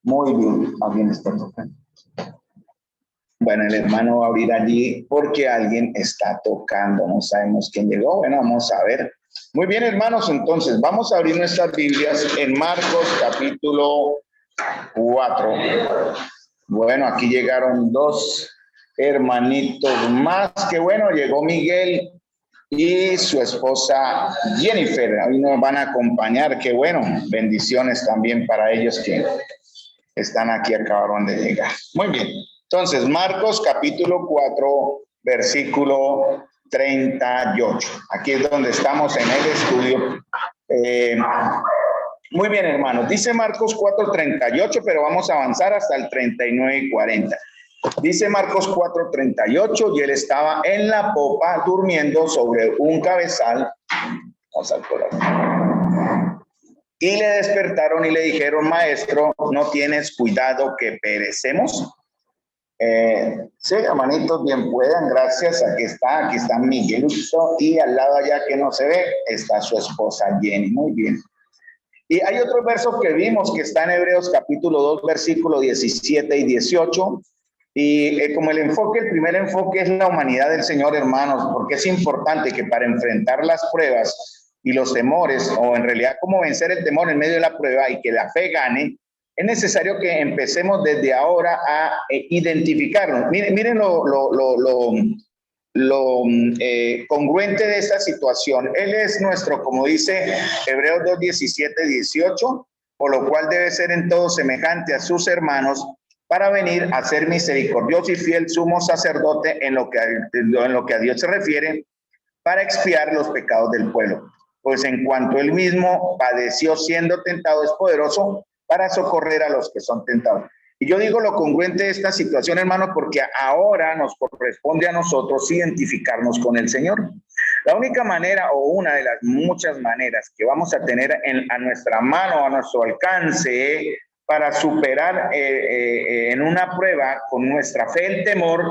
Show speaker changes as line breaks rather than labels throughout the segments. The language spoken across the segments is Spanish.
Muy bien, alguien está tocando. Bueno, el hermano va a abrir allí porque alguien está tocando. No sabemos quién llegó. Bueno, vamos a ver. Muy bien, hermanos, entonces vamos a abrir nuestras Biblias en Marcos capítulo 4. Bueno, aquí llegaron dos hermanitos más. Que bueno, llegó Miguel y su esposa Jennifer. Hoy nos van a acompañar. Qué bueno, bendiciones también para ellos que están aquí, acabaron de llegar. Muy bien. Entonces, Marcos capítulo 4, versículo 38. Aquí es donde estamos en el estudio. Muy bien, hermanos. Dice Marcos 4, 38, pero vamos a avanzar hasta el 39 y 40. Dice Marcos 4, 38, y él estaba en la popa durmiendo sobre un cabezal. Vamos a por aquí. Y le despertaron y le dijeron: maestro, ¿no tienes cuidado que perecemos? Sí, hermanitos, bien puedan, gracias. Aquí está Miguelito, y al lado allá que no se ve está su esposa Jenny. Muy bien. Y hay otro verso que vimos que está en Hebreos capítulo 2, versículo 17 y 18. Y como el primer enfoque es la humanidad del Señor, hermanos, porque es importante que para enfrentar las pruebas y los temores, o en realidad cómo vencer el temor en medio de la prueba y que la fe gane, es necesario que empecemos desde ahora a identificarnos. Miren lo congruente de esta situación. Él es nuestro, como dice Hebreos 2, 17, 18, por lo cual debe ser en todo semejante a sus hermanos, para venir a ser misericordioso y fiel sumo sacerdote en lo que a Dios se refiere, para expiar los pecados del pueblo. Pues en cuanto él mismo padeció siendo tentado, es poderoso para socorrer a los que son tentados. Y yo digo lo congruente de esta situación, hermano, porque ahora nos corresponde a nosotros identificarnos con el Señor. La única manera, o una de las muchas maneras que vamos a tener a nuestra mano, a nuestro alcance, para superar en una prueba con nuestra fe el temor,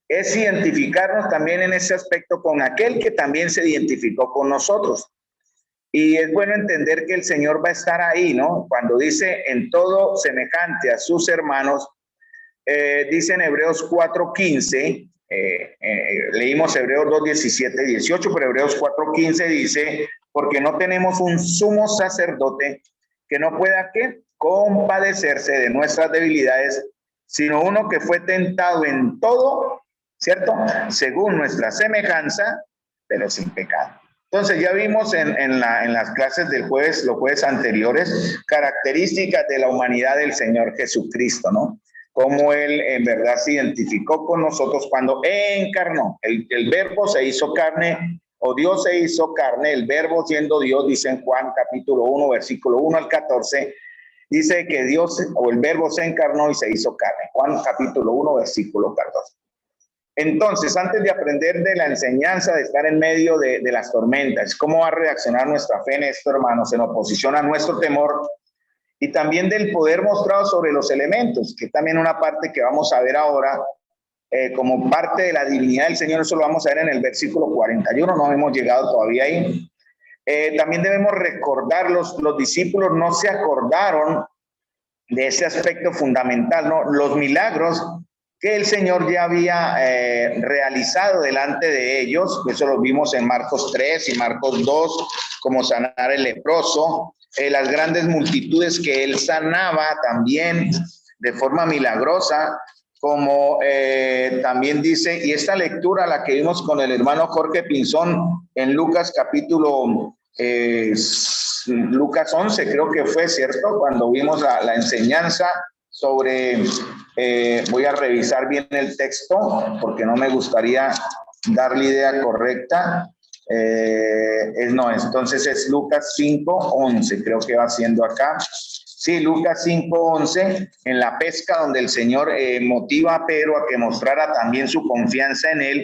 es identificarnos también en ese aspecto con aquel que también se identificó con nosotros. Y es bueno entender que el Señor va a estar ahí, ¿no? Cuando dice en todo semejante a sus hermanos, dice en Hebreos 4:15, leímos Hebreos 2, 17, 18, pero Hebreos 4:15 dice: porque no tenemos un sumo sacerdote que no pueda, ¿qué?, compadecerse de nuestras debilidades, sino uno que fue tentado en todo, ¿cierto?, según nuestra semejanza, pero sin pecado. Entonces ya vimos en las clases del jueves, los jueves anteriores, características de la humanidad del Señor Jesucristo, ¿no? Cómo Él en verdad se identificó con nosotros cuando encarnó. El verbo se hizo carne, o Dios se hizo carne, el verbo siendo Dios, dice en Juan capítulo 1, versículo 1 al 14, dice que Dios o el verbo se encarnó y se hizo carne. Juan capítulo 1, versículo 14. Entonces, antes de aprender de la enseñanza de estar en medio de las tormentas, cómo va a reaccionar nuestra fe en esto, hermanos, en oposición a nuestro temor, y también del poder mostrado sobre los elementos, que también una parte que vamos a ver ahora, como parte de la divinidad del Señor. Eso lo vamos a ver en el versículo 41, no hemos llegado todavía ahí. También debemos recordar, los discípulos no se acordaron de ese aspecto fundamental, ¿no? Los milagros que el Señor ya había realizado delante de ellos. Eso lo vimos en Marcos 3 y Marcos 2, como sanar el leproso, las grandes multitudes que él sanaba también de forma milagrosa, como también dice, y esta lectura la que vimos con el hermano Jorge Pinzón en Lucas capítulo Lucas 11, creo que fue, ¿cierto?, cuando vimos la enseñanza sobre, voy a revisar bien el texto porque no me gustaría dar la idea correcta. Entonces es Lucas 5:11, creo que va siendo acá. Sí, Lucas 5:11, en la pesca, donde el Señor motiva a Pedro a que mostrara también su confianza en él.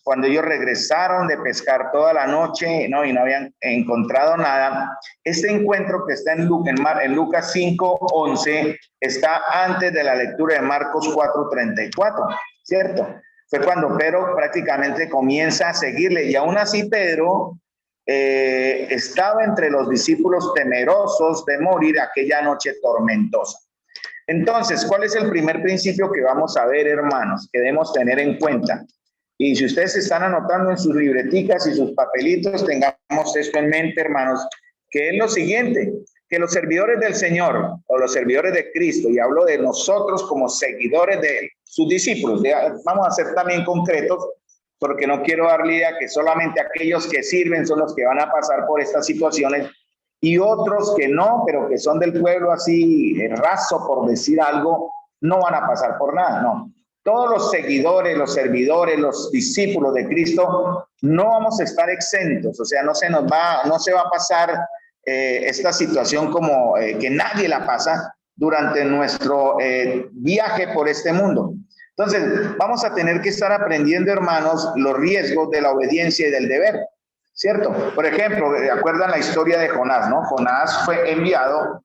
Cuando ellos regresaron de pescar toda la noche, ¿no?, y no habían encontrado nada. Este encuentro que está en Lucas 5:11 está antes de la lectura de Marcos 4:34, ¿cierto? Fue cuando Pedro prácticamente comienza a seguirle, y aún así Pedro estaba entre los discípulos temerosos de morir aquella noche tormentosa. Entonces, ¿cuál es el primer principio que vamos a ver, hermanos, que debemos tener en cuenta? Y si ustedes están anotando en sus libreticas y sus papelitos, tengamos esto en mente, hermanos, que es lo siguiente, que los servidores del Señor o los servidores de Cristo, y hablo de nosotros como seguidores de sus discípulos, vamos a ser también concretos, porque no quiero dar la idea que solamente aquellos que sirven son los que van a pasar por estas situaciones y otros que no, pero que son del pueblo así raso, por decir algo, no van a pasar por nada, no. Todos los seguidores, los servidores, los discípulos de Cristo, no vamos a estar exentos, o sea, no se va a pasar esta situación como que nadie la pasa durante nuestro viaje por este mundo. Entonces, vamos a tener que estar aprendiendo, hermanos, los riesgos de la obediencia y del deber, ¿cierto? Por ejemplo, ¿recuerdan la historia de Jonás, no? Jonás fue enviado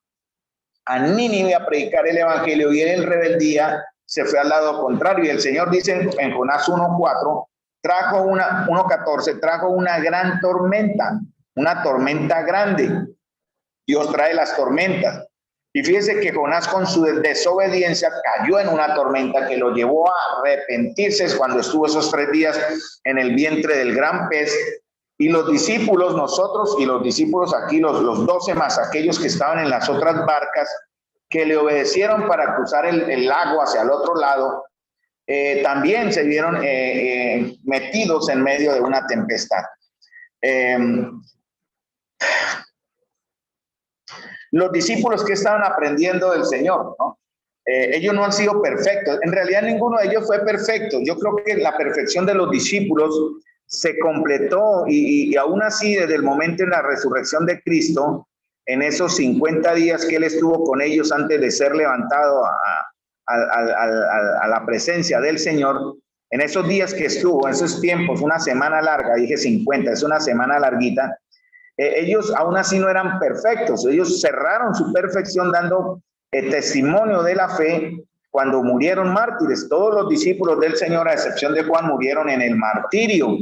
a Nínive a predicar el evangelio y en rebeldía se fue al lado contrario. Y el Señor dice en Jonás 1:4, 1:14, trajo una gran tormenta, una tormenta grande. Dios trae las tormentas. Y fíjese que Jonás con su desobediencia cayó en una tormenta que lo llevó a arrepentirse cuando estuvo esos 3 días en el vientre del gran pez. Y los discípulos, nosotros y los discípulos aquí, los 12 más aquellos que estaban en las otras barcas, que le obedecieron para cruzar el lago hacia el otro lado, también se vieron metidos en medio de una tempestad. Los discípulos que estaban aprendiendo del Señor, ¿no? Ellos no han sido perfectos. En realidad ninguno de ellos fue perfecto. Yo creo que la perfección de los discípulos se completó y aún así desde el momento de la resurrección de Cristo, en esos 50 días que Él estuvo con ellos antes de ser levantado a la presencia del Señor, en esos días que estuvo, en esos tiempos, una semana larga, dije 50, es una semana larguita, ellos aún así no eran perfectos. Ellos cerraron su perfección dando testimonio de la fe cuando murieron mártires. Todos los discípulos del Señor, a excepción de Juan, murieron en el martirio.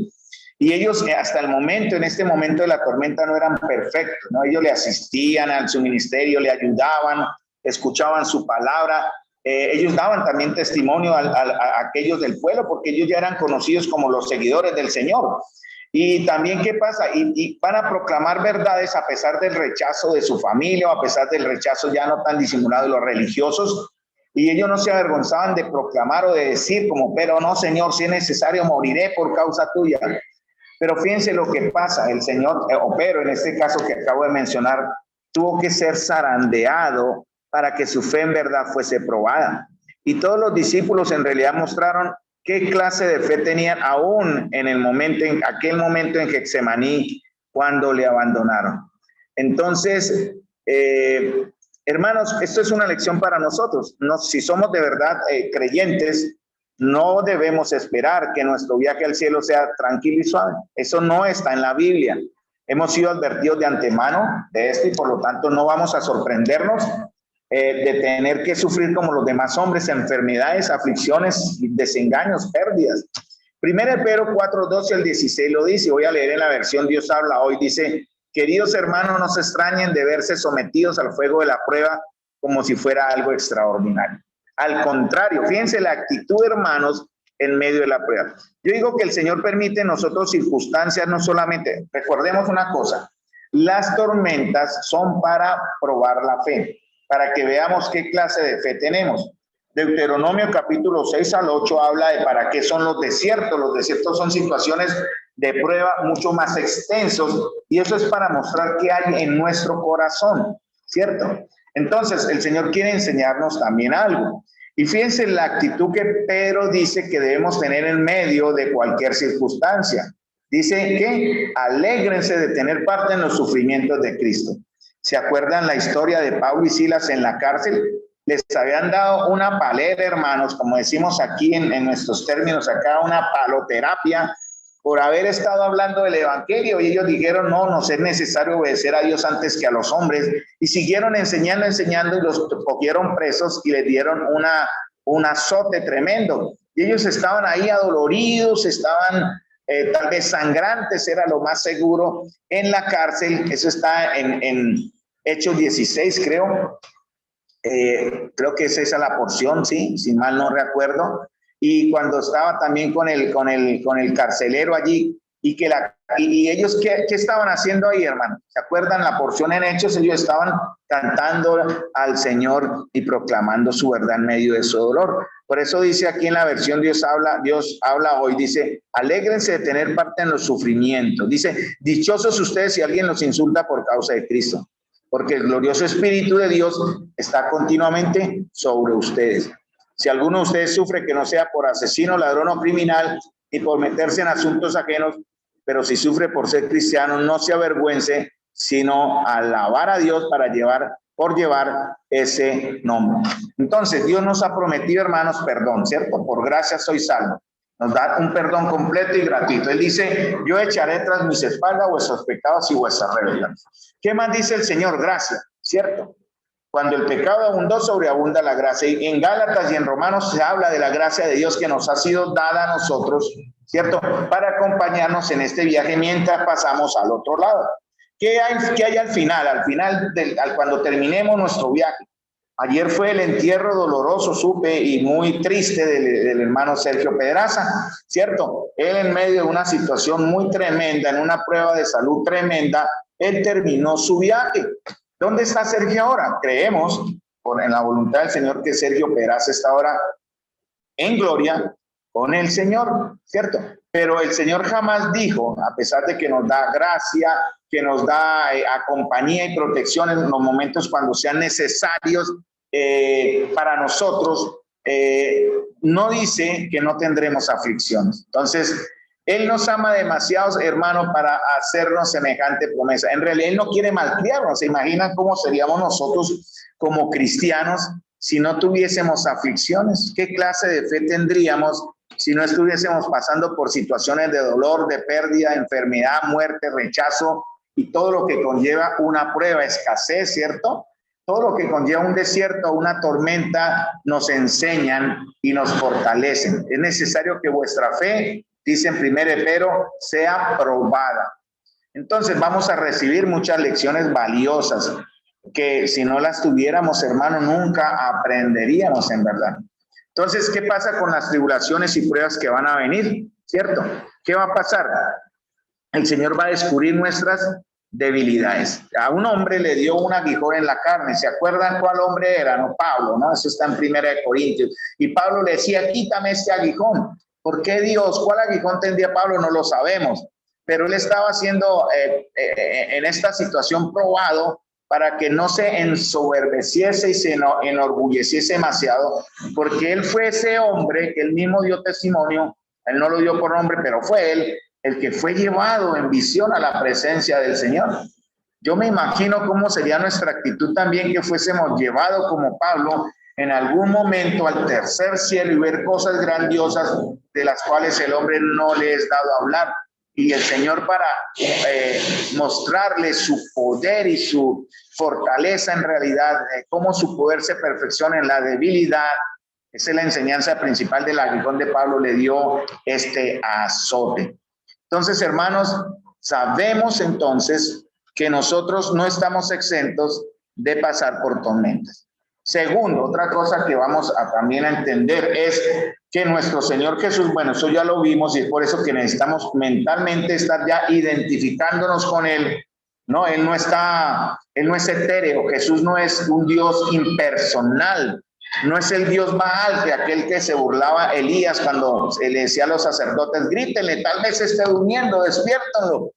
Y ellos hasta el momento, en este momento de la tormenta, no eran perfectos, ¿no? Ellos le asistían a su ministerio, le ayudaban, escuchaban su palabra. Ellos daban también testimonio a aquellos del pueblo, porque ellos ya eran conocidos como los seguidores del Señor. Y también, ¿qué pasa? Y van a proclamar verdades a pesar del rechazo de su familia, o a pesar del rechazo ya no tan disimulado de los religiosos. Y ellos no se avergonzaban de proclamar o de decir como, pero no, Señor, si es necesario, moriré por causa tuya. Pero fíjense lo que pasa, el Señor, pero en este caso que acabo de mencionar, tuvo que ser zarandeado para que su fe en verdad fuese probada. Y todos los discípulos en realidad mostraron qué clase de fe tenían aún en aquel momento en Getsemaní, cuando le abandonaron. Entonces, hermanos, esto es una lección para nosotros. Si somos de verdad creyentes, no debemos esperar que nuestro viaje al cielo sea tranquilo y suave. Eso no está en la Biblia. Hemos sido advertidos de antemano de esto y por lo tanto no vamos a sorprendernos de tener que sufrir como los demás hombres enfermedades, aflicciones, desengaños, pérdidas. Primero Pedro 4:12 al 16 lo dice. Voy a leer en la versión Dios habla hoy. Dice: queridos hermanos, no se extrañen de verse sometidos al fuego de la prueba como si fuera algo extraordinario. Al contrario, fíjense la actitud, hermanos, en medio de la prueba. Yo digo que el Señor permite en nosotros circunstancias, no solamente, recordemos una cosa, las tormentas son para probar la fe, para que veamos qué clase de fe tenemos. Deuteronomio capítulo 6 al 8 habla de para qué son los desiertos. Los desiertos son situaciones de prueba mucho más extensos y eso es para mostrar qué hay en nuestro corazón, ¿cierto? Entonces, el Señor quiere enseñarnos también algo. Y fíjense la actitud que Pedro dice que debemos tener en medio de cualquier circunstancia. Dice que alégrense de tener parte en los sufrimientos de Cristo. ¿Se acuerdan la historia de Pablo y Silas en la cárcel? Les habían dado una palera, hermanos, como decimos aquí en nuestros términos acá, una paloterapia, por haber estado hablando del evangelio, y ellos dijeron, no, nos es necesario obedecer a Dios antes que a los hombres, y siguieron enseñando, y los cogieron presos y les dieron un azote tremendo, y ellos estaban ahí adoloridos, estaban tal vez sangrantes, era lo más seguro, en la cárcel. Eso está en Hechos 16, creo, creo que es esa la porción, sí, si mal no recuerdo. Y cuando estaba también con el carcelero allí, y ellos, ¿qué estaban haciendo ahí, hermano? ¿Se acuerdan la porción en Hechos? Ellos estaban cantando al Señor y proclamando su verdad en medio de su dolor. Por eso dice aquí en la versión Dios habla hoy, dice, alégrense de tener parte en los sufrimientos. Dice, dichosos ustedes si alguien los insulta por causa de Cristo, porque el glorioso Espíritu de Dios está continuamente sobre ustedes. Si alguno de ustedes sufre, que no sea por asesino, ladrón o criminal, ni por meterse en asuntos ajenos, pero si sufre por ser cristiano, no se avergüence, sino alabar a Dios por llevar ese nombre. Entonces, Dios nos ha prometido, hermanos, perdón, ¿cierto? Por gracia soy salvo. Nos da un perdón completo y gratuito. Él dice, yo echaré tras mis espaldas vuestros pecados y vuestras rebeliones. ¿Qué más dice el Señor? Gracia, ¿cierto? Cuando el pecado abundó, sobreabunda la gracia. Y en Gálatas y en Romanos se habla de la gracia de Dios que nos ha sido dada a nosotros, ¿cierto? Para acompañarnos en este viaje mientras pasamos al otro lado. ¿Qué hay al final? Cuando terminemos nuestro viaje. Ayer fue el entierro doloroso, supe, y muy triste del hermano Sergio Pedraza, ¿cierto? Él en medio de una situación muy tremenda, en una prueba de salud tremenda, él terminó su viaje. ¿Dónde está Sergio ahora? Creemos, en la voluntad del Señor, que Sergio Pedraza está ahora en gloria con el Señor, ¿cierto? Pero el Señor jamás dijo, a pesar de que nos da gracia, que nos da compañía y protección en los momentos cuando sean necesarios para nosotros, no dice que no tendremos aflicciones. Entonces, Él nos ama demasiado, hermano, para hacernos semejante promesa. En realidad, Él no quiere malcriarnos. ¿Se imaginan cómo seríamos nosotros como cristianos si no tuviésemos aflicciones? ¿Qué clase de fe tendríamos si no estuviésemos pasando por situaciones de dolor, de pérdida, enfermedad, muerte, rechazo y todo lo que conlleva una prueba, escasez, ¿cierto? Todo lo que conlleva un desierto, una tormenta, nos enseñan y nos fortalecen. Es necesario que vuestra fe, dice en 1 Pedro, sea probada. Entonces vamos a recibir muchas lecciones valiosas que si no las tuviéramos, hermano, nunca aprenderíamos en verdad. Entonces, ¿qué pasa con las tribulaciones y pruebas que van a venir? ¿Cierto? ¿Qué va a pasar? El Señor va a descubrir nuestras debilidades. A un hombre le dio un aguijón en la carne. ¿Se acuerdan cuál hombre era? No, Pablo, ¿no? Eso está en 1 Corintios. Y Pablo le decía, quítame este aguijón. ¿Por qué Dios? ¿Cuál aguijón tendría Pablo? No lo sabemos. Pero él estaba siendo en esta situación probado para que no se ensoberbeciese y se enorgulleciese demasiado, porque él fue ese hombre que él mismo dio testimonio. Él no lo dio por nombre, pero fue él el que fue llevado en visión a la presencia del Señor. Yo me imagino cómo sería nuestra actitud también que fuésemos llevados como Pablo en algún momento al tercer cielo y ver cosas grandiosas de las cuales el hombre no le es dado a hablar. Y el Señor, para mostrarle su poder y su fortaleza en realidad, cómo su poder se perfecciona en la debilidad. Esa es la enseñanza principal del aguijón de Pablo, le dio este azote. Entonces, hermanos, sabemos entonces que nosotros no estamos exentos de pasar por tormentas. Segundo, otra cosa que vamos a también a entender es que nuestro Señor Jesús, bueno, eso ya lo vimos y es por eso que necesitamos mentalmente estar ya identificándonos con Él, ¿no? Él no es etéreo, Jesús no es un Dios impersonal, no es el Dios Baal, que aquel que se burlaba Elías cuando le decía a los sacerdotes, grítenle, tal vez esté durmiendo, despiértalo.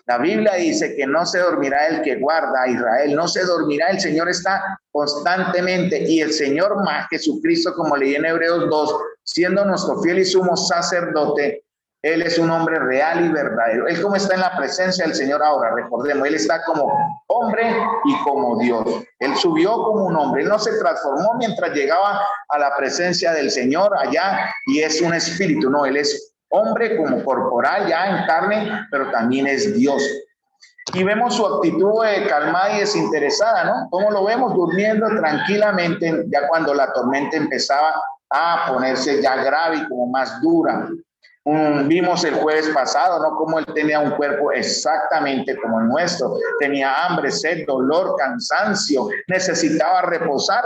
La Biblia dice que no se dormirá el que guarda a Israel, no se dormirá, el Señor está constantemente, y el Señor más Jesucristo, como leí en Hebreos 2, siendo nuestro fiel y sumo sacerdote, Él es un hombre real y verdadero. Él como está en la presencia del Señor ahora, recordemos, Él está como hombre y como Dios. Él subió como un hombre, Él no se transformó mientras llegaba a la presencia del Señor allá y es un espíritu, no, Él es hombre como corporal, ya en carne, pero también es Dios. Y vemos su actitud calmada y desinteresada, ¿no? ¿Cómo lo vemos? Durmiendo tranquilamente, ya cuando la tormenta empezaba a ponerse ya grave y como más dura. Vimos el jueves pasado, ¿no? Cómo él tenía un cuerpo exactamente como el nuestro. Tenía hambre, sed, dolor, cansancio, necesitaba reposar.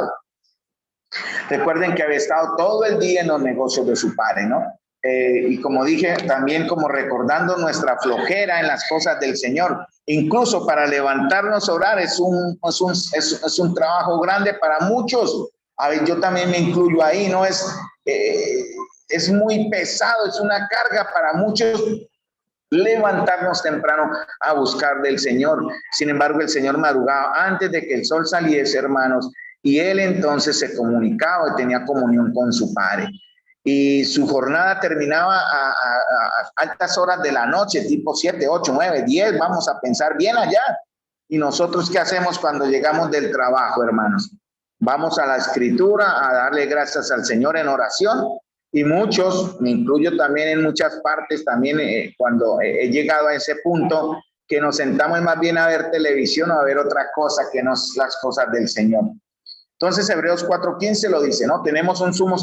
Recuerden que había estado todo el día en los negocios de su padre, ¿no? Y como dije, también como recordando nuestra flojera en las cosas del Señor. Incluso para levantarnos a orar es un trabajo grande para muchos. A ver, yo también me incluyo ahí, ¿no? Es muy pesado, es una carga para muchos levantarnos temprano a buscar del Señor. Sin embargo, el Señor madrugaba antes de que el sol saliese, hermanos, y él entonces se comunicaba y tenía comunión con su Padre. Y su jornada terminaba a altas horas de la noche, tipo 7, 8, 9, 10, vamos a pensar bien allá. ¿Y nosotros qué hacemos cuando llegamos del trabajo, hermanos? Vamos a la Escritura a darle gracias al Señor en oración. Y muchos, me incluyo también en muchas partes, también cuando he llegado a ese punto, que nos sentamos más bien a ver televisión o a ver otra cosa que no las cosas del Señor. Entonces Hebreos 4:15 lo dice, no tenemos un sumo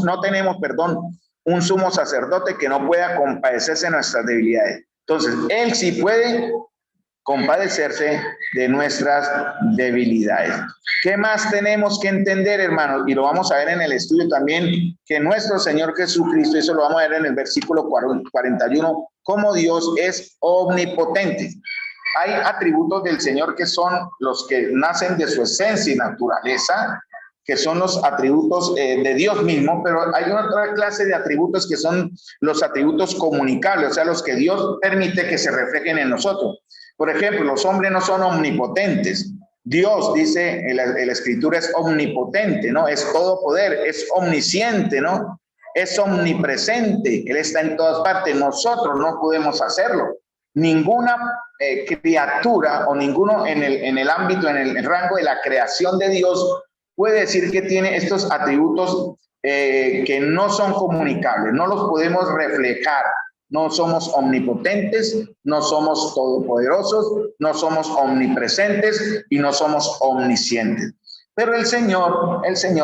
sacerdote que no pueda compadecerse de nuestras debilidades. Entonces, él sí puede compadecerse de nuestras debilidades. ¿Qué más tenemos que entender, hermanos? Y lo vamos a ver en el estudio también, que nuestro Señor Jesucristo, eso lo vamos a ver en el versículo 41, como Dios es omnipotente. Hay atributos del Señor que son los que nacen de su esencia y naturaleza, que son los atributos de Dios mismo, pero hay otra clase de atributos que son los atributos comunicables, o sea, los que Dios permite que se reflejen en nosotros. Por ejemplo, los hombres no son omnipotentes. Dios, dice la Escritura, es omnipotente, ¿no? Es todo poder, es omnisciente, ¿no? Es omnipresente, Él está en todas partes. Nosotros no podemos hacerlo. Ninguna criatura o ninguno en el ámbito, en el rango de la creación de Dios puede decir que tiene estos atributos que no son comunicables, no los podemos reflejar. No somos omnipotentes, no somos todopoderosos, no somos omnipresentes y no somos omniscientes. Pero el Señor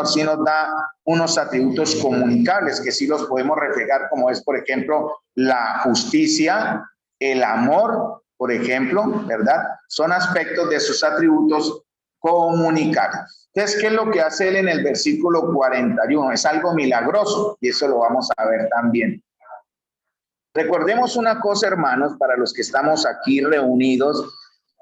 sí nos da unos atributos comunicables que sí los podemos reflejar, como es, por ejemplo, la justicia, el amor, por ejemplo, ¿verdad? Son aspectos de sus atributos comunicables. Entonces, ¿qué es lo que hace él en el versículo 41? Es algo milagroso y eso lo vamos a ver también. Recordemos una cosa, hermanos, para los que estamos aquí reunidos,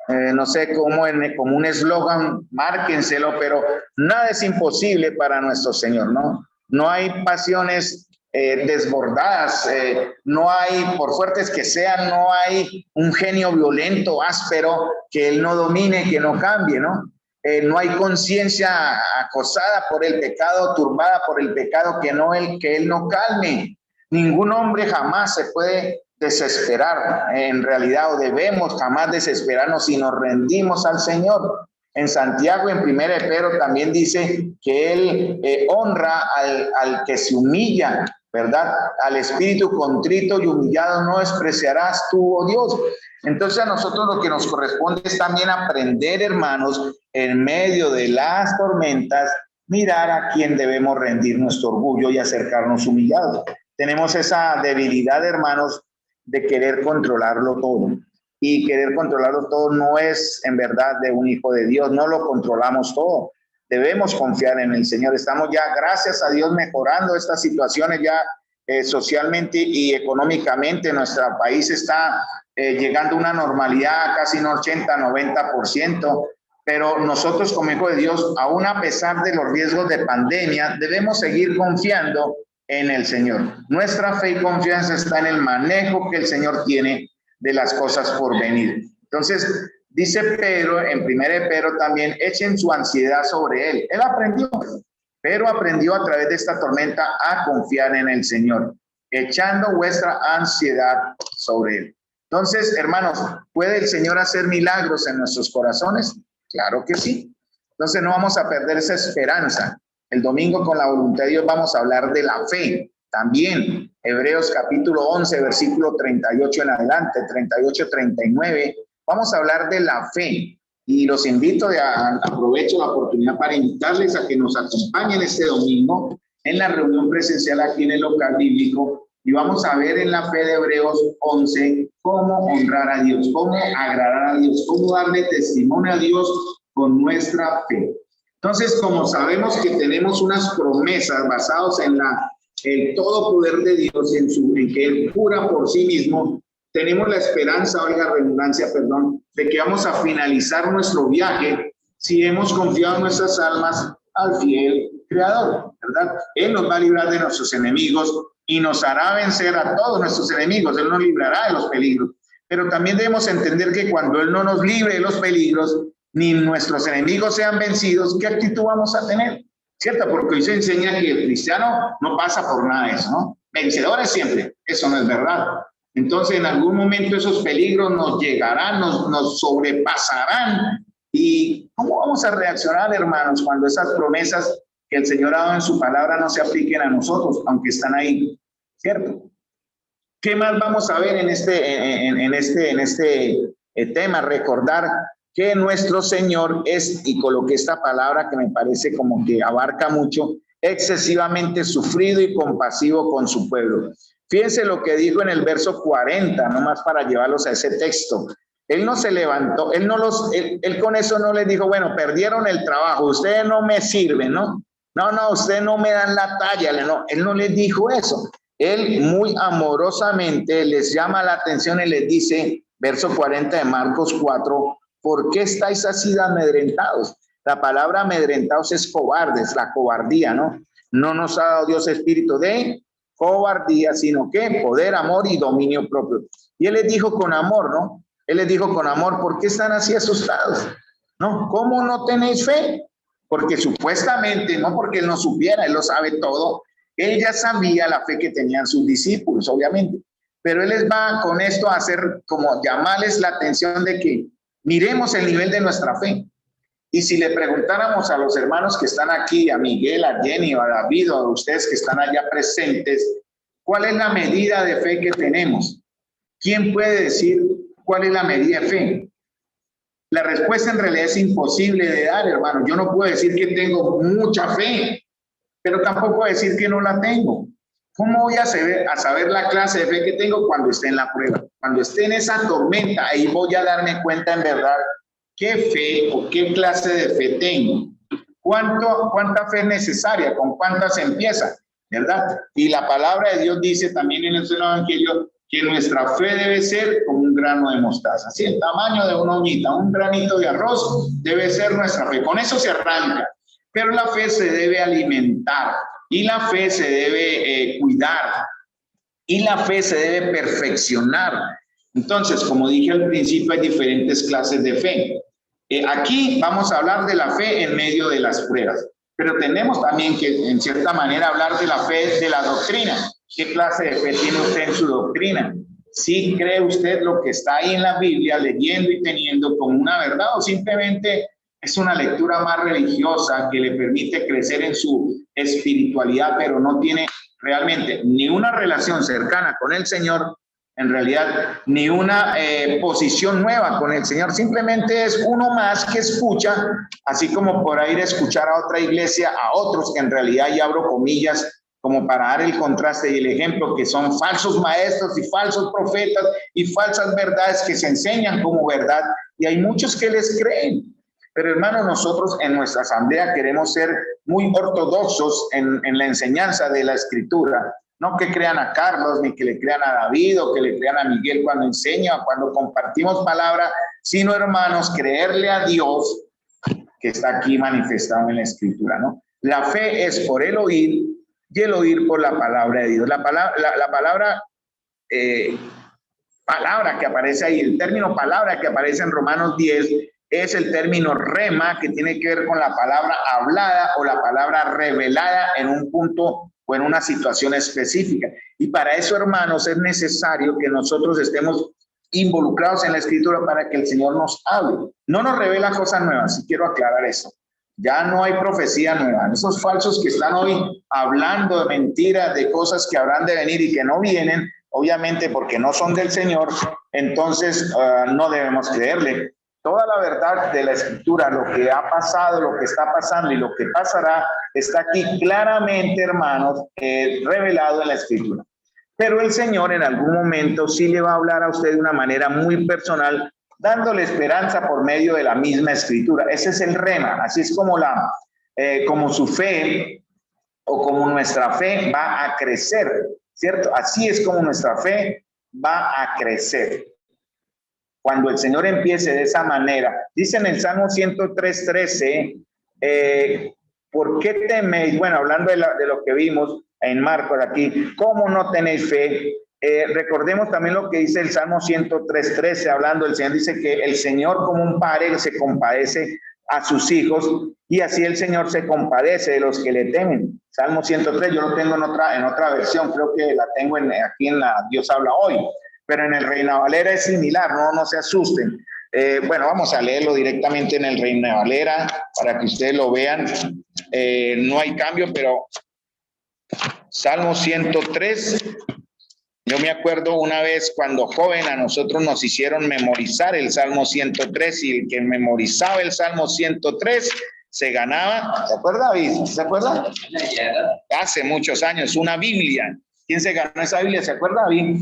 no sé cómo como un eslogan, márquenselo, pero nada es imposible para nuestro Señor, ¿no? No hay pasiones desbordadas, no hay, por fuertes que sean, no hay un genio violento, áspero, que Él no domine, que no cambie, ¿no? No hay conciencia acosada por el pecado, turbada por el pecado, que Él no calme. Ningún hombre jamás se puede desesperar, en realidad, o debemos jamás desesperarnos si nos rendimos al Señor. En Santiago, en 1 Pedro, también dice que Él honra al que se humilla, ¿verdad? Al espíritu contrito y humillado no despreciarás tú, oh Dios. Entonces a nosotros lo que nos corresponde es también aprender, hermanos, en medio de las tormentas, mirar a quién debemos rendir nuestro orgullo y acercarnos humillados. Tenemos esa debilidad, hermanos, de querer controlarlo todo. Y querer controlarlo todo no es en verdad de un hijo de Dios, no lo controlamos todo. Debemos confiar en el Señor. Estamos ya, gracias a Dios, mejorando estas situaciones ya socialmente y económicamente. Nuestro país está llegando a una normalidad casi un 80-90%. Pero nosotros como hijos de Dios, aún a pesar de los riesgos de pandemia, debemos seguir confiando en el Señor. Nuestra fe y confianza está en el manejo que el Señor tiene de las cosas por venir. Entonces, dice Pedro, en 1 Pedro también, echen su ansiedad sobre Él. Él aprendió, pero aprendió a través de esta tormenta a confiar en el Señor, echando vuestra ansiedad sobre Él. Entonces, hermanos, ¿puede el Señor hacer milagros en nuestros corazones? Claro que sí. Entonces, no vamos a perder esa esperanza. El domingo, con la voluntad de Dios, vamos a hablar de la fe. También, Hebreos capítulo 11, versículo 38 en adelante, 38-39, vamos a hablar de la fe. Y los invito, aprovecho la oportunidad para invitarles a que nos acompañen este domingo en la reunión presencial aquí en el local bíblico. Y vamos a ver en la fe de Hebreos 11 cómo honrar a Dios, cómo agradar a Dios, cómo darle testimonio a Dios con nuestra fe. Entonces, como sabemos que tenemos unas promesas basadas en el todo poder de Dios, en que Él cura por sí mismo, tenemos la esperanza, o la redundancia, perdón, de que vamos a finalizar nuestro viaje si hemos confiado en nuestras almas al fiel Creador, ¿verdad? Él nos va a librar de nuestros enemigos y nos hará vencer a todos nuestros enemigos. Él nos librará de los peligros. Pero también debemos entender que cuando Él no nos libre de los peligros, ni nuestros enemigos sean vencidos, ¿qué actitud vamos a tener? ¿Cierto? Porque hoy se enseña que el cristiano no pasa por nada de eso, ¿no? Vencedores siempre. Eso no es verdad. Entonces, en algún momento esos peligros nos llegarán, nos sobrepasarán. ¿Y cómo vamos a reaccionar, hermanos, cuando esas promesas que el Señor ha dado en su palabra no se apliquen a nosotros, aunque están ahí? ¿Cierto? ¿Qué más vamos a ver en este tema? Recordar que nuestro Señor es, y coloqué esta palabra que me parece como que abarca mucho, excesivamente sufrido y compasivo con su pueblo. Fíjense lo que dijo en el verso 40, nomás para llevarlos a ese texto. Él no se levantó, él con eso no les dijo, bueno, perdieron el trabajo, ustedes no me sirven, ¿no? No, ustedes no me dan la talla, no, él no les dijo eso. Él muy amorosamente les llama la atención y les dice, verso 40 de Marcos 4, ¿por qué estáis así de amedrentados? La palabra amedrentados es cobardes, la cobardía, ¿no? No nos ha dado Dios espíritu de cobardía, sino que poder, amor y dominio propio. Y Él les dijo con amor, ¿no? Él les dijo con amor, ¿por qué están así asustados? ¿No? ¿Cómo no tenéis fe? Porque supuestamente, no porque Él no supiera, Él lo sabe todo, Él ya sabía la fe que tenían sus discípulos, obviamente. Pero Él les va con esto a hacer como llamarles la atención de que miremos el nivel de nuestra fe. Y si le preguntáramos a los hermanos que están aquí, a Miguel, a Jenny, a David, o a ustedes que están allá presentes, ¿cuál es la medida de fe que tenemos? ¿Quién puede decir cuál es la medida de fe? La respuesta en realidad es imposible de dar, hermano. Yo no puedo decir que tengo mucha fe, pero tampoco decir que no la tengo. ¿Cómo voy a saber la clase de fe que tengo cuando esté en la prueba? Cuando esté en esa tormenta, ahí voy a darme cuenta en verdad qué fe o qué clase de fe tengo. ¿Cuánta fe es necesaria? ¿Con cuántas empieza? ¿Verdad? Y la palabra de Dios dice también en el Evangelio que nuestra fe debe ser como un grano de mostaza, así el tamaño de una uñita, un granito de arroz debe ser nuestra fe. Con eso se arranca. Pero la fe se debe alimentar y la fe se debe cuidar y la fe se debe perfeccionar. Entonces, como dije al principio, hay diferentes clases de fe. Aquí vamos a hablar de la fe en medio de las pruebas, pero tenemos también que, en cierta manera, hablar de la fe de la doctrina. ¿Qué clase de fe tiene usted en su doctrina? ¿Sí cree usted lo que está ahí en la Biblia, leyendo y teniendo como una verdad, o simplemente es una lectura más religiosa que le permite crecer en su espiritualidad, pero no tiene realmente ni una relación cercana con el Señor, en realidad, ni una posición nueva con el Señor? Simplemente es uno más que escucha, así como por ir a escuchar a otra iglesia, a otros que en realidad, y abro comillas, como para dar el contraste y el ejemplo, que son falsos maestros y falsos profetas y falsas verdades que se enseñan como verdad, y hay muchos que les creen. Pero hermanos, nosotros en nuestra asamblea queremos ser muy ortodoxos en la enseñanza de la Escritura. No que crean a Carlos, ni que le crean a David o que le crean a Miguel cuando enseña o cuando compartimos palabra, sino, hermanos, creerle a Dios que está aquí manifestado en la Escritura, ¿no? La fe es por el oír y el oír por la palabra de Dios. La palabra que aparece ahí, el término palabra que aparece en Romanos 10, es el término rema, que tiene que ver con la palabra hablada o la palabra revelada en un punto o en una situación específica. Y para eso, hermanos, es necesario que nosotros estemos involucrados en la Escritura para que el Señor nos hable. No nos revela cosas nuevas, y quiero aclarar eso. Ya no hay profecía nueva. Esos falsos que están hoy hablando de mentiras, de cosas que habrán de venir y que no vienen, obviamente porque no son del Señor, entonces no debemos creerle. Toda la verdad de la Escritura, lo que ha pasado, lo que está pasando y lo que pasará, está aquí claramente, hermanos, revelado en la Escritura. Pero el Señor en algún momento sí le va a hablar a usted de una manera muy personal, dándole esperanza por medio de la misma Escritura. Ese es el rema, así es como la como su fe o como nuestra fe va a crecer, ¿cierto? Así es como nuestra fe va a crecer. Cuando el Señor empiece de esa manera, dice en el Salmo 103:13, ¿por qué teméis? Bueno, hablando de lo que vimos en Marcos aquí, ¿cómo no tenéis fe? Recordemos también lo que dice el Salmo 103:13, hablando, el Señor dice que el Señor como un padre se compadece a sus hijos, y así el Señor se compadece de los que le temen. Salmo 103, yo lo tengo en otra versión, creo que la tengo aquí en la Dios habla hoy, pero en el Reina Valera es similar, no se asusten. Bueno, vamos a leerlo directamente en el Reina Valera para que ustedes lo vean. No hay cambio, pero Salmo 103. Yo me acuerdo una vez cuando joven a nosotros nos hicieron memorizar el Salmo 103, y el que memorizaba el Salmo 103 se ganaba. ¿Se acuerda, David? ¿Se acuerda? Hace muchos años, una Biblia. ¿Quién se ganó esa Biblia? ¿Se acuerda, David?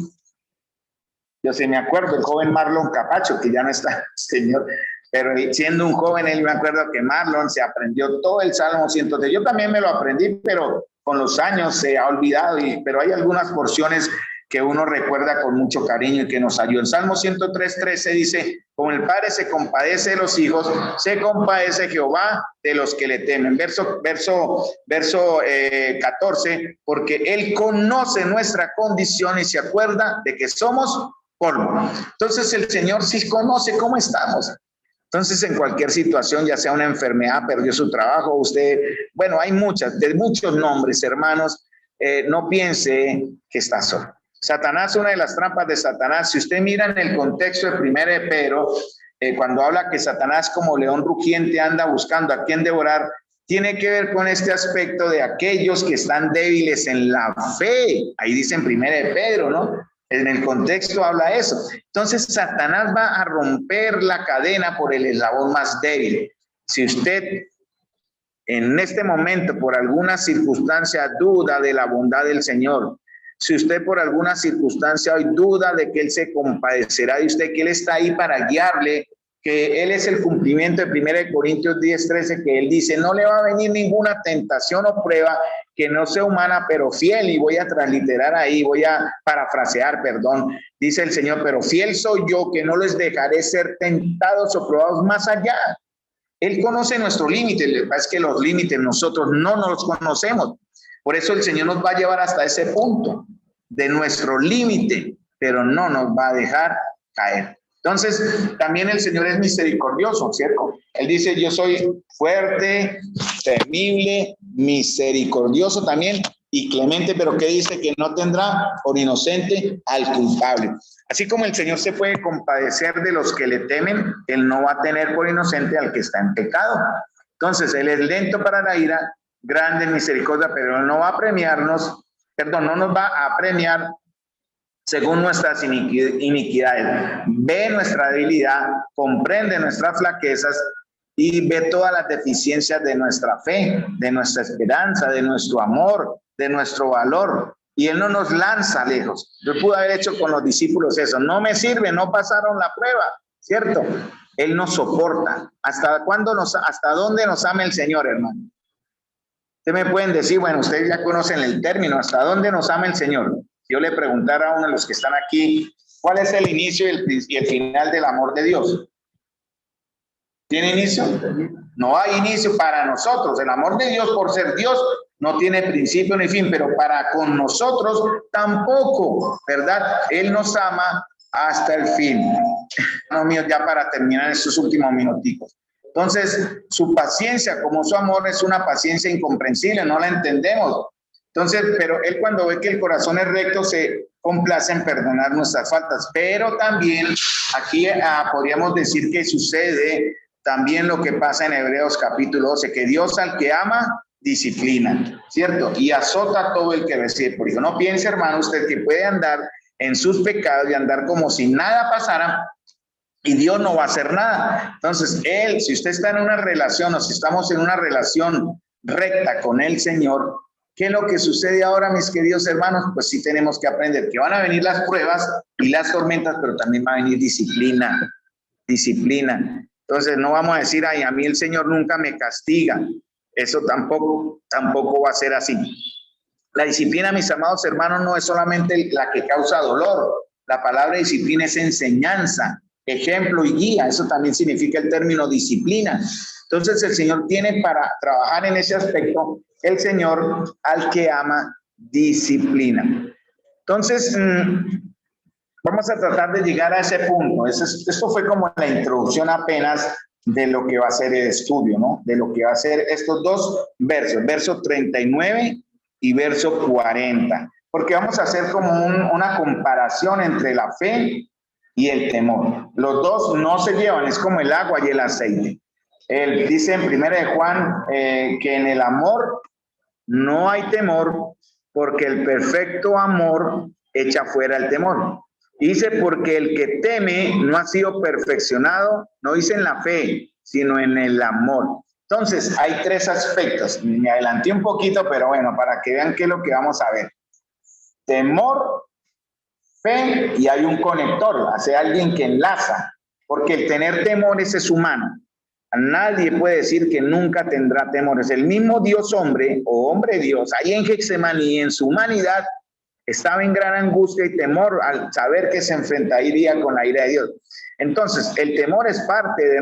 Yo sí me acuerdo, el joven Marlon Capacho, que ya no está, señor, pero siendo un joven, él me acuerdo que Marlon se aprendió todo el Salmo 103. Yo también me lo aprendí, pero con los años se ha olvidado, pero hay algunas porciones que uno recuerda con mucho cariño y que nos ayudó. El Salmo 103:13 dice, como el Padre se compadece de los hijos, se compadece Jehová de los que le temen. Verso 14, porque Él conoce nuestra condición y se acuerda de que somos polvo. Entonces el Señor sí conoce cómo estamos. Entonces, en cualquier situación, ya sea una enfermedad, perdió su trabajo, usted, bueno, hay muchos nombres, hermanos, no piense que está solo. Satanás, una de las trampas de Satanás, si usted mira en el contexto de 1 de Pedro, cuando habla que Satanás como león rugiente anda buscando a quien devorar, tiene que ver con este aspecto de aquellos que están débiles en la fe. Ahí dice en 1 de Pedro, ¿no? En el contexto habla eso. Entonces Satanás va a romper la cadena por el eslabón más débil. Si usted en este momento por alguna circunstancia duda de la bondad del Señor, si usted por alguna circunstancia hoy duda de que Él se compadecerá de usted, que Él está ahí para guiarle, que Él es el cumplimiento de 1 Corintios 10:13, que Él dice, no le va a venir ninguna tentación o prueba que no sea humana, pero fiel, y voy a transliterar ahí, voy a parafrasear, perdón, dice el Señor, pero fiel soy yo, que no les dejaré ser tentados o probados más allá. Él conoce nuestro límite, lo que pasa es que los límites nosotros no nos conocemos. Por eso el Señor nos va a llevar hasta ese punto de nuestro límite, pero no nos va a dejar caer. Entonces, también el Señor es misericordioso, ¿cierto? Él dice, yo soy fuerte, temible, misericordioso también y clemente, pero ¿qué dice? Que no tendrá por inocente al culpable. Así como el Señor se puede compadecer de los que le temen, Él no va a tener por inocente al que está en pecado. Entonces, Él es lento para la ira, grande en misericordia, pero no va a premiarnos, no nos va a premiar según nuestras iniquidades. Ve nuestra debilidad, comprende nuestras flaquezas y ve todas las deficiencias de nuestra fe, de nuestra esperanza, de nuestro amor, de nuestro valor. Y Él no nos lanza lejos. Yo pude haber hecho con los discípulos eso. No me sirve, no pasaron la prueba, ¿cierto? Él nos soporta. ¿Hasta dónde nos ama el Señor, hermano? Ustedes me pueden decir, bueno, ustedes ya conocen el término, ¿hasta dónde nos ama el Señor? Si yo le preguntara a uno de los que están aquí, ¿cuál es el inicio y el final del amor de Dios? ¿Tiene inicio? No hay inicio para nosotros. El amor de Dios, por ser Dios, no tiene principio ni fin, pero para con nosotros tampoco, ¿verdad? Él nos ama hasta el fin. Hermanos míos, ya para terminar estos últimos minuticos. Entonces, su paciencia, como su amor, es una paciencia incomprensible, no la entendemos. Entonces, pero Él cuando ve que el corazón es recto, se complace en perdonar nuestras faltas. Pero también aquí podríamos decir que sucede también lo que pasa en Hebreos capítulo 12, que Dios al que ama, disciplina, ¿cierto? Y azota a todo el que recibe. Por eso no piense, hermano, usted que puede andar en sus pecados y andar como si nada pasara, y Dios no va a hacer nada. Entonces, Él, si usted está en una relación o si estamos en una relación recta con el Señor, ¿qué es lo que sucede ahora, mis queridos hermanos? Pues sí tenemos que aprender que van a venir las pruebas y las tormentas, pero también va a venir disciplina, disciplina. Entonces, no vamos a decir, ay, a mí el Señor nunca me castiga. eso tampoco va a ser así. La disciplina, mis amados hermanos, no es solamente la que causa dolor. La palabra disciplina es enseñanza, ejemplo y guía. Eso también significa el término disciplina. Entonces el Señor tiene para trabajar en ese aspecto, el Señor al que ama disciplina. Entonces, vamos a tratar de llegar a ese punto. Esto fue como la introducción apenas de lo que va a ser el estudio, ¿no? De lo que va a ser estos dos versos, verso 39 y verso 40. Porque vamos a hacer como una comparación entre la fe y el temor. Los dos no se llevan, es como el agua y el aceite. Él dice en 1 de Juan que en el amor no hay temor, porque el perfecto amor echa fuera el temor. Dice, porque el que teme no ha sido perfeccionado, no dice en la fe, sino en el amor. Entonces, hay tres aspectos. Me adelanté un poquito, pero bueno, para que vean qué es lo que vamos a ver. Temor, fe, y hay un conector, hace alguien que enlaza, porque el tener temores es humano. Nadie puede decir que nunca tendrá temores. El mismo Dios hombre o hombre Dios, ahí en Getsemaní, en su humanidad, estaba en gran angustia y temor al saber que se enfrentaría con la ira de Dios. Entonces, el temor es parte de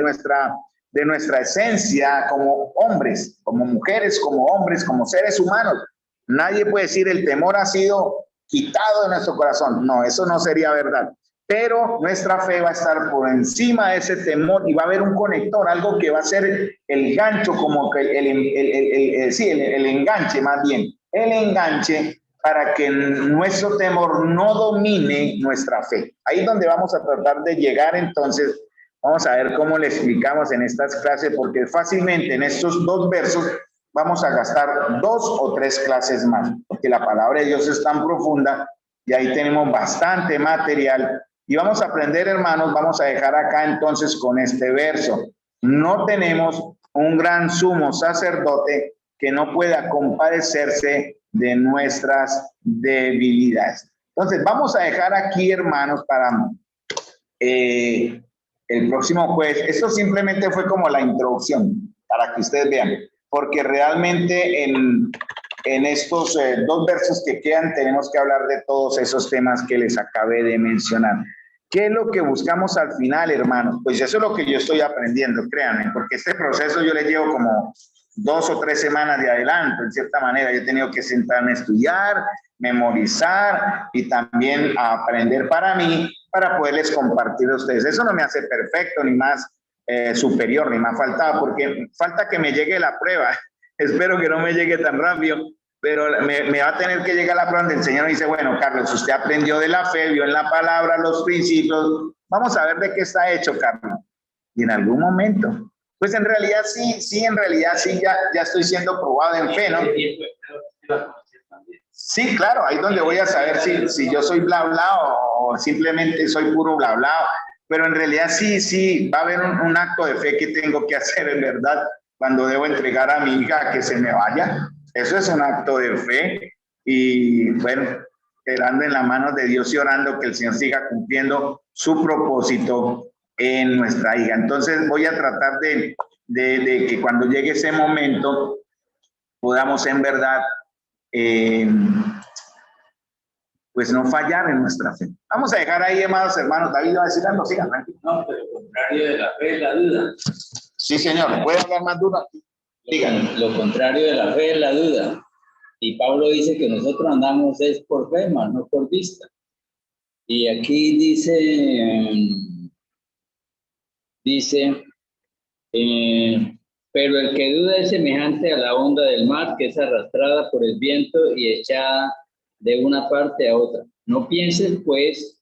nuestra esencia como hombres, como mujeres, como hombres, como seres humanos. Nadie puede decir el temor ha sido quitado de nuestro corazón. No, eso no sería verdad. Pero nuestra fe va a estar por encima de ese temor y va a haber un conector, algo que va a ser el gancho, como que el enganche más bien, el enganche para que nuestro temor no domine nuestra fe. Ahí es donde vamos a tratar de llegar. Entonces, vamos a ver cómo le explicamos en estas clases, porque fácilmente en estos dos versos vamos a gastar 2 o 3 clases más, porque la palabra de Dios es tan profunda y ahí tenemos bastante material. Y vamos a aprender, hermanos, vamos a dejar acá entonces con este verso. No tenemos un gran sumo sacerdote que no pueda compadecerse de nuestras debilidades. Entonces, vamos a dejar aquí, hermanos, para el próximo jueves. Esto simplemente fue como la introducción, para que ustedes vean, porque realmente en estos 2 versos que quedan tenemos que hablar de todos esos temas que les acabé de mencionar. ¿Qué es lo que buscamos al final, hermanos? Pues eso es lo que yo estoy aprendiendo, créanme, porque este proceso yo le llevo como 2 o 3 semanas de adelanto, en cierta manera. Yo he tenido que sentarme a estudiar, memorizar y también a aprender para mí, para poderles compartir a ustedes. Eso no me hace perfecto, ni más superior, ni más faltaba, porque falta que me llegue la prueba. Espero que no me llegue tan rápido, pero me va a tener que llegar la prueba donde el Señor dice, bueno, Carlos, usted aprendió de la fe, vio en la palabra los principios, vamos a ver de qué está hecho, Carlos. Y en algún momento, pues en realidad sí, ya estoy siendo probado en fe, ¿no? Sí, claro, ahí es donde voy a saber si yo soy bla bla o simplemente soy puro bla bla, pero en realidad sí, va a haber un acto de fe que tengo que hacer, en verdad, cuando debo entregar a mi hija que se me vaya. Eso es un acto de fe y bueno, esperando en las manos de Dios y orando que el Señor siga cumpliendo su propósito en nuestra hija. Entonces voy a tratar de que cuando llegue ese momento podamos en verdad pues no fallar en nuestra fe. Vamos a dejar ahí, amados hermanos. David va a decir algo, sigan.
No, pero lo contrario de la fe es la duda.
Sí, señor. ¿Puede hablar más duro? Díganme.
Lo contrario de la fe es la duda. Y Pablo dice que nosotros andamos es por fe, más no por vista. Y aquí dice, pero el que duda es semejante a la onda del mar que es arrastrada por el viento y echada de una parte a otra. No pienses, pues,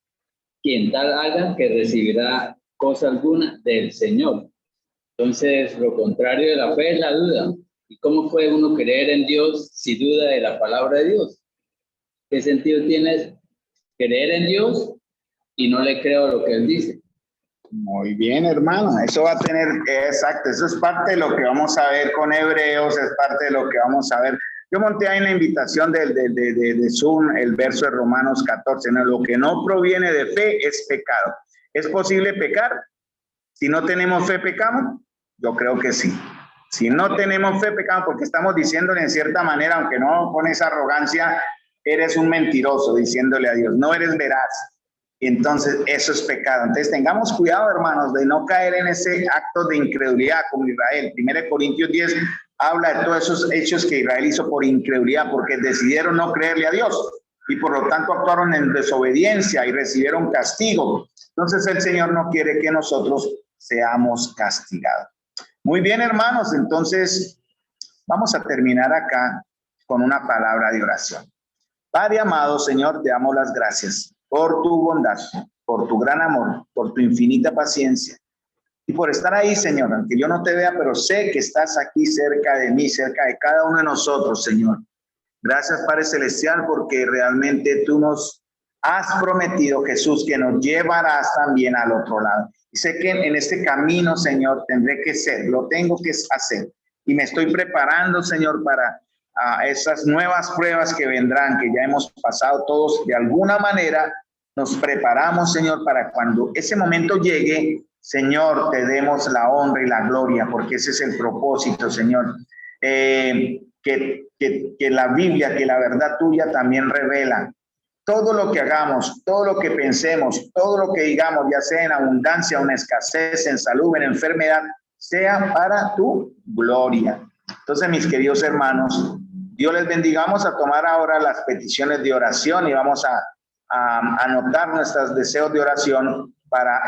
quien tal haga que recibirá cosa alguna del Señor. Entonces, lo contrario de la fe es la duda. ¿Y cómo puede uno creer en Dios si duda de la palabra de Dios? ¿Qué sentido tiene creer en Dios y no le creo lo que Él dice?
Muy bien, hermano. Eso va a tener, exacto, eso es parte de lo que vamos a ver con Hebreos, es parte de lo que vamos a ver. Yo monté ahí en la invitación de Zoom el verso de Romanos 14, ¿no? Lo que no proviene de fe es pecado. ¿Es posible pecar? Si no tenemos fe, ¿pecamos? Yo creo que sí. Si no tenemos fe, pecamos, porque estamos diciéndole en cierta manera, aunque no con esa arrogancia, eres un mentiroso, diciéndole a Dios, no eres veraz. Y entonces eso es pecado. Entonces tengamos cuidado, hermanos, de no caer en ese acto de incredulidad como Israel. 1 Corintios 10 habla de todos esos hechos que Israel hizo por incredulidad, porque decidieron no creerle a Dios y por lo tanto actuaron en desobediencia y recibieron castigo. Entonces el Señor no quiere que nosotros seamos castigados. Muy bien, hermanos, entonces vamos a terminar acá con una palabra de oración. Padre amado, Señor, te damos las gracias por tu bondad, por tu gran amor, por tu infinita paciencia y por estar ahí, Señor, aunque yo no te vea, pero sé que estás aquí cerca de mí, cerca de cada uno de nosotros, Señor. Gracias, Padre Celestial, porque realmente tú nos has prometido, Jesús, que nos llevarás también al otro lado. Y sé que en este camino, Señor, tendré que ser, lo tengo que hacer. Y me estoy preparando, Señor, para esas nuevas pruebas que vendrán, que ya hemos pasado todos de alguna manera. Nos preparamos, Señor, para cuando ese momento llegue, Señor, te demos la honra y la gloria, porque ese es el propósito, Señor. Que la Biblia, que la verdad tuya también revela. Todo lo que hagamos, todo lo que pensemos, todo lo que digamos, ya sea en abundancia o en escasez, en salud, en enfermedad, sea para tu gloria. Entonces, mis queridos hermanos, Dios les bendiga. Vamos a tomar ahora las peticiones de oración y vamos a anotar nuestros deseos de oración para